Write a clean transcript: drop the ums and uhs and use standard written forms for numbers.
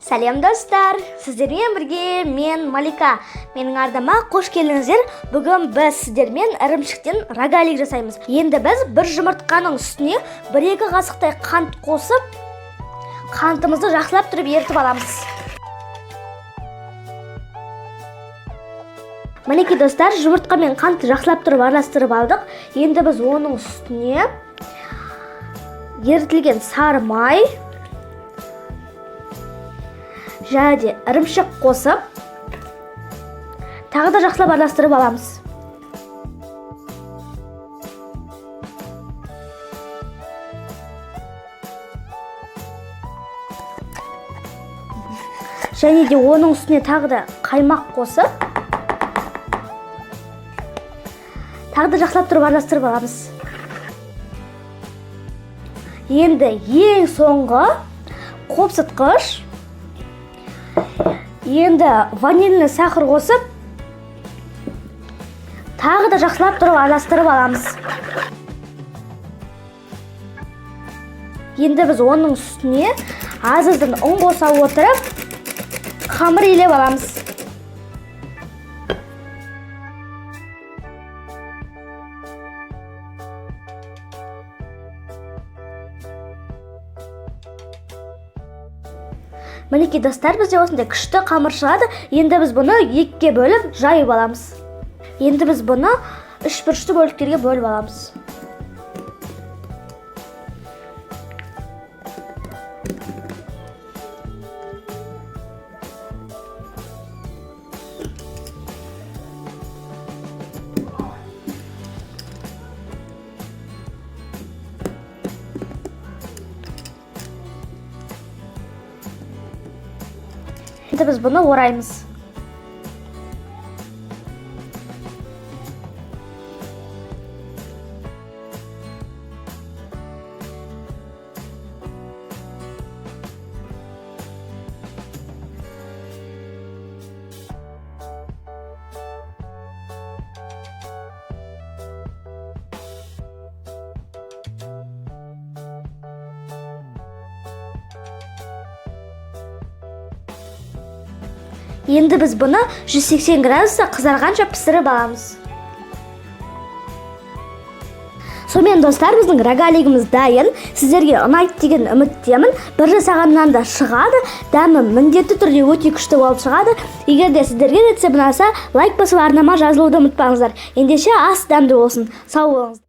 Сәлем достар, сіздермен бірге мен Малика. Менің ардама қош келдіңіздер. Бүгін біз сіздермен ірімшіктен рогалик жасаймыз. Енді біз бір жұмыртқаның үстіне 1-2 қасықтай қант қосып, қантымызды жақсылап тұрып ерітіп аламыз. Мінекей достар, жұмыртқа мен қантты жақсылап тұрып араластырып алдық. Енді біз оның үстіне ерітілген сары май және ірімшік қосып, тағы да жақсылап араластырып аламыз. Және де оның үстіне тағы да қаймақ қосып, тағы да жақсылап тұрып араластырып аламыз. Енді ең соңғы қопсытқыш, енді ванильный сахар қосып, тағы да жақсылап тұрып араластырып аламыз. Енді біз оның үстіне аз-аздан ұн қоса отырып, қамыр илеп аламыз. Мінекей достар, бізде осындай күшті қамыр шығады. Енді біз бұны 2-ге бөліп жайып аламыз. Енді біз бұны 3 бұрышты бөліктерге бөліп аламыз. Енді біз бұны ораймыз. Енді біз бұны 180 градуста қызарғанша пісіріп аламыз. Сонымен достар, біздің рогалигіміз дайын. Сіздерге ұнайды деген үміттемін. Бір жасағаннан да шығады. Дәмі міндетті түрде өте күшті болып шығады. Егер де сіздерге рецепт ұнаса, лайк басып арнама жазылуды ұмытпаңыздар. Ендеше ас дәмді болсын. Сау болыңыздар.